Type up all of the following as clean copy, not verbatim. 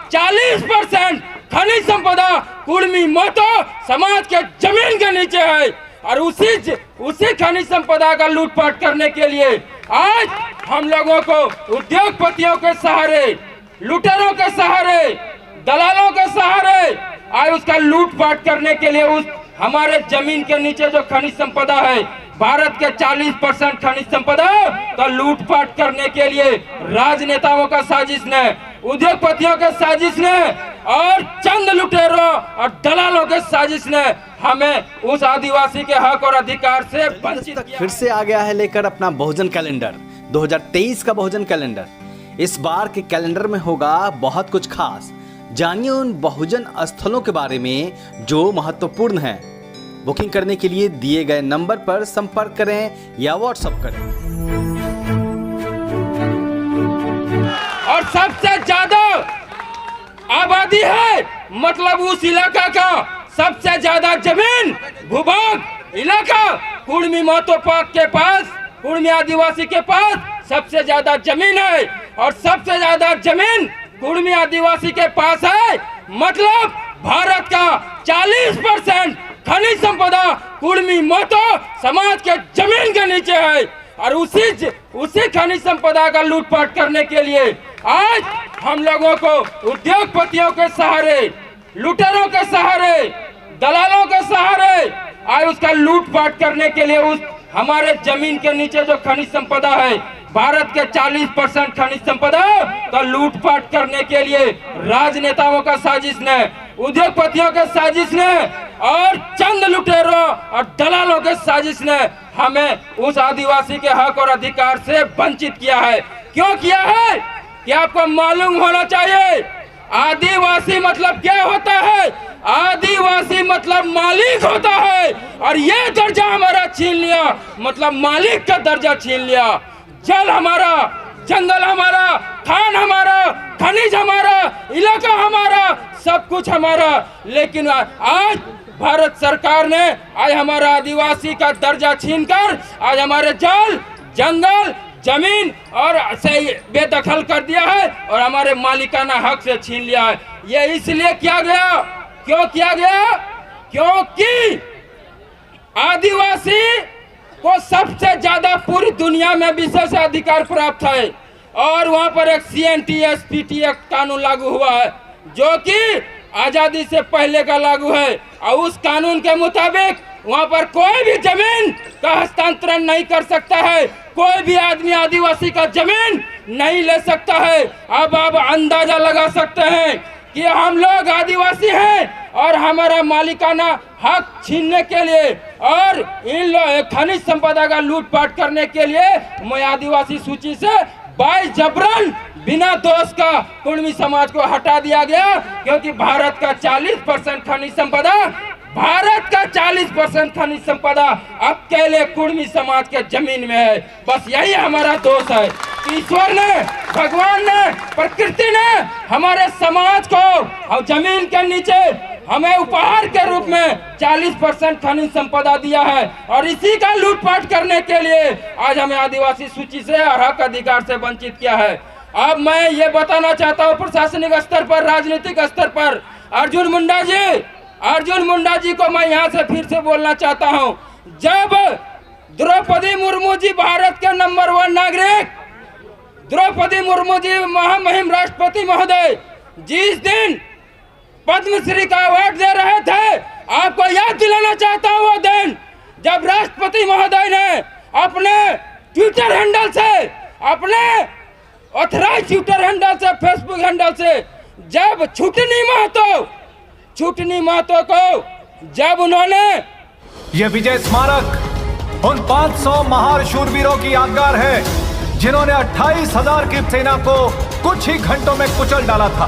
40% खनिज संपदा कुर्मी महतो समाज के जमीन के नीचे है। और उसी खनिज संपदा का लूटपाट करने के लिए आज हम लोगों को उद्योगपतियों के सहारे, लुटेरों के सहारे, दलालों के सहारे आज उसका लूटपाट करने के लिए उस हमारे जमीन के नीचे जो खनिज संपदा है, भारत के 40% खनिज संपदा का लूटपाट करने के लिए राजनेताओं का साजिश ने, उद्योगपतियों के साजिश ने और चंद लुटेरों और दलालों के साजिश ने हमें उस आदिवासी के हक और अधिकार से वंचित किया। फिर से आ गया है लेकर अपना बहुजन कैलेंडर 2023 का बहुजन कैलेंडर। इस बार के कैलेंडर में होगा बहुत कुछ खास। जानिए उन बहुजन स्थलों के बारे में जो महत्वपूर्ण हैं। बुकिंग करने के लिए दिए गए नंबर पर संपर्क करें या व्हाट्सएप करें। और सबसे ज्यादा आबादी है, मतलब उस इलाका का सबसे ज्यादा जमीन भूभाग इलाका कुर्मी महतो पाक के पास, कुर्मी आदिवासी के पास सबसे ज्यादा जमीन है। और सबसे ज्यादा जमीन कुर्मी आदिवासी के पास है, मतलब भारत का 40% खनिज संपदा कुर्मी महतो समाज के जमीन के नीचे है। और उसी खनिज संपदा का लूटपाट करने के लिए आज हम लोगों को उद्योगपतियों के सहारे, लुटेरों के सहारे, दलालों के सहारे आज उसका लूटपाट करने के लिए उस हमारे जमीन के नीचे जो खनिज संपदा है, भारत के 40% खनिज संपदा का लूटपाट करने के लिए राजनेताओं का साजिश ने, उद्योगपतियों के साजिश ने और चंद लुटेरों और दलालों के साजिश ने हमें उस आदिवासी के हक और अधिकार से वंचित किया है। क्यों किया है कि आपको मालूम होना चाहिए। आदिवासी मतलब क्या होता है? आदिवासी मतलब मालिक होता है। और ये दर्जा हमारा छीन लिया, मतलब मालिक का दर्जा छीन लिया। जल हमारा, जंगल हमारा, खान हमारा, खनिज हमारा, इलाका हमारा, सब कुछ हमारा। लेकिन आज भारत सरकार ने आज हमारा आदिवासी का दर्जा छीनकर आज हमारे जल, जंगल, जमीन और से बेदखल कर दिया है और हमारे मालिकाना हक से छीन लिया है। ये इसलिए किया गया, क्यों किया गया? क्योंकि आदिवासी को सबसे ज्यादा पूरी दुनिया में विशेष अधिकार प्राप्त है। और वहां पर एक CNTS-PT एक्ट कानून लागू हुआ है जो कि आजादी से पहले का लागू है। और उस कानून के मुताबिक वहां पर कोई भी जमीन का हस्तांतरण नहीं कर सकता है, कोई भी आदमी आदिवासी का जमीन नहीं ले सकता है। अब आप अंदाजा लगा सकते हैं कि हम लोग आदिवासी हैं और हमारा मालिकाना हक छीनने के लिए और इन खनिज संपदा का लूटपाट करने के लिए मैं आदिवासी सूची से 22 जबरन बिना दोष का कुर्मी समाज को हटा दिया गया। क्योंकि भारत का 40% खनिज संपदा, भारत का 40% खनिज संपदा अकेले कुर्मी समाज के जमीन में है। बस यही हमारा दोष है। ईश्वर ने, भगवान ने, प्रकृति ने हमारे समाज को जमीन के नीचे हमें उपहार के रूप में 40% खनिज संपदा दिया है। और इसी का लूटपाट करने के लिए आज हमें आदिवासी सूची से और हक अधिकार से वंचित किया है। अब मैं ये बताना चाहता हूँ प्रशासनिक स्तर पर, राजनीतिक स्तर पर अर्जुन मुंडा जी को मैं यहाँ से फिर से बोलना चाहता हूँ। जब द्रौपदी मुर्मू जी भारत के नंबर 1 नागरिक, द्रौपदी मुर्मू जी महामहिम राष्ट्रपति महोदय जिस दिन पद्मश्री का अवार्ड दे रहे थे, आपको याद दिलाना चाहता हूँ वो दिन जब राष्ट्रपति महोदय ने अपने ट्विटर हैंडल से, अपने ऑथराइज ट्विटर हैंडल से, फेसबुक हैंडल से जब छुटनी महतो को जब उन्होंने ये विजय स्मारक उन 500 महान शूरवीरों की यादगार है जिन्होंने 28,000 की सेना को कुछ ही घंटों में कुचल डाला था।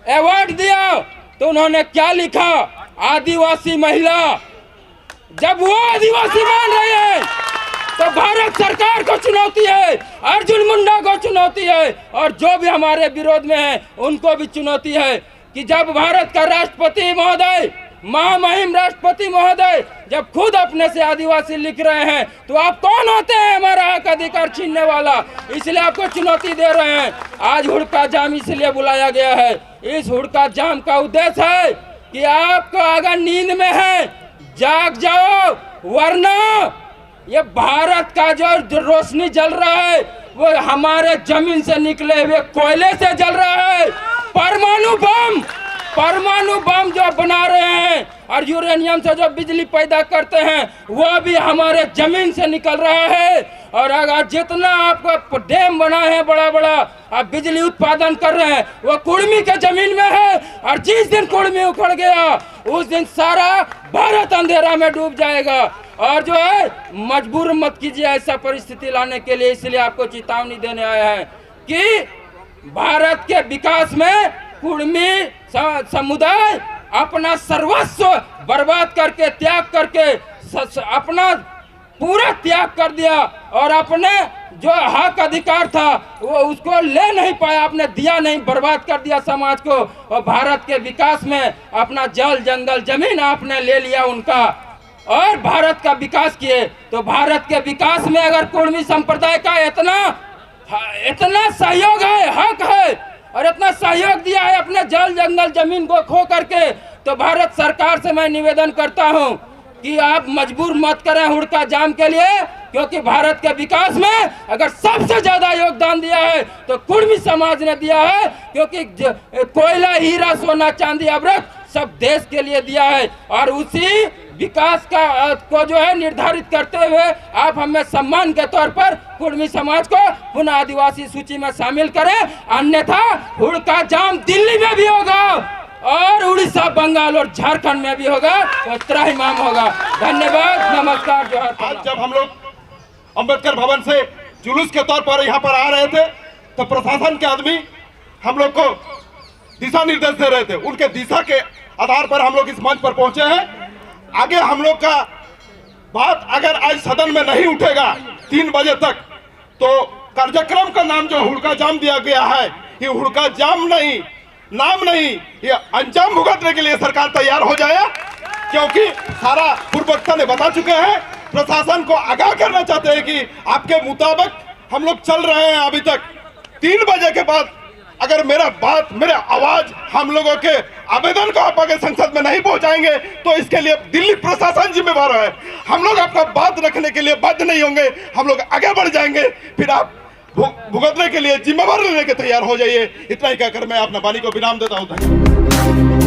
अवार्ड दिया तो उन्होंने क्या लिखा? आदिवासी महिला। जब वो आदिवासी मान रहे हैं तो भारत सरकार को चुनौती है, अर्जुन मुंडा को चुनौती है और जो भी हमारे विरोध में है उनको भी चुनौती है कि जब भारत का राष्ट्रपति महोदय महामहिम राष्ट्रपति महोदय जब खुद अपने से आदिवासी लिख रहे हैं तो आप कौन होते हैं हमारा हक अधिकार छीनने वाला? इसलिए आपको चुनौती दे रहे हैं। आज हुड़का जाम इसलिए बुलाया गया है। इस हुड़का जाम का उद्देश्य है कि आपको अगर नींद में है जाग जाओ, वरना ये भारत का जो रोशनी जल रहा है वो हमारे जमीन से निकले हुए कोयले से जल रहा है। परमाणु बम जो बना रहे हैं और यूरेनियम से जो बिजली पैदा करते हैं वो भी हमारे जमीन से निकल रहा है। और अगर जितना आपको डैम बना है बड़ा बड़ा आप बिजली उत्पादन कर रहे हैं वो कुर्मी के जमीन में है। और जिस दिन कुर्मी उखड़ गया उस दिन सारा भारत अंधेरा में डूब जाएगा। और जो है मजबूर मत कीजिए ऐसा परिस्थिति लाने के लिए। इसलिए आपको चेतावनी देने आया है कि भारत के विकास में कुर्मी समुदाय अपना सर्वस्व बर्बाद करके त्याग करके अपना पूरा त्याग कर दिया और अपने जो हक अधिकार था वो उसको ले नहीं पाया, आपने दिया नहीं, बर्बाद कर दिया समाज को। और भारत के विकास में अपना जल जंगल जमीन आपने ले लिया उनका और भारत का विकास किए। तो भारत के विकास में अगर कुर्मी संप्रदाय का इतना सहयोग है, हक है और इतना सहयोग दिया है अपने जल जंगल जमीन को खो करके, तो भारत सरकार से मैं निवेदन करता हूं कि आप मजबूर मत करें हुड़का जाम के लिए। क्योंकि भारत के विकास में अगर सबसे ज्यादा योगदान दिया है तो कुर्मी समाज ने दिया है। क्योंकि कोयला हीरा सोना चांदी अवरक सब देश के लिए दिया है और उसी विकास को जो है निर्धारित करते हुए आप हमें सम्मान के तौर पर कुर्मी समाज को पुनः आदिवासी सूची में शामिल करें। अन्यथा हुड़का जाम दिल्ली में भी होगा और उड़ीसा, बंगाल और झारखंड में भी होगा और त्राहिमाम होगा। धन्यवाद, नमस्कार, जोहार। आज जब हम लोग अंबेडकर भवन से जुलूस के तौर पर यहाँ पर आ रहे थे तो प्रशासन के आदमी हम लोग को दिशा निर्देश दे रहे थे। उनके दिशा के आधार पर हम लोग इस मंच पर पहुंचे हैं। आगे हम लोग का बात अगर आज सदन में नहीं उठेगा 3 बजे तक तो कार्यक्रम का नाम जो हुड़का जाम दिया गया है ये हुड़का जाम नहीं, नाम नहीं, ये अंजाम भुगतने के लिए सरकार तैयार हो जाए। क्योंकि सारा पूर्ववक्ता ने बता चुके हैं, प्रशासन को आगाह करना चाहते हैं कि आपके मुताबिक हम लोग चल रहे हैं। अभी तक 3 बजे के बाद अगर मेरे आवाज हम लोगों के आवेदन को आप अगर संसद में नहीं पहुंचाएंगे तो इसके लिए दिल्ली प्रशासन जिम्मेवार है। हम लोग आपका बात रखने के लिए बाध्य नहीं होंगे, हम लोग आगे बढ़ जाएंगे, फिर आप भुगतने के लिए जिम्मेवार लेने के तैयार हो जाइए। इतना ही कहकर मैं अपना वाणी को विराम देता हूं। धन्यवाद।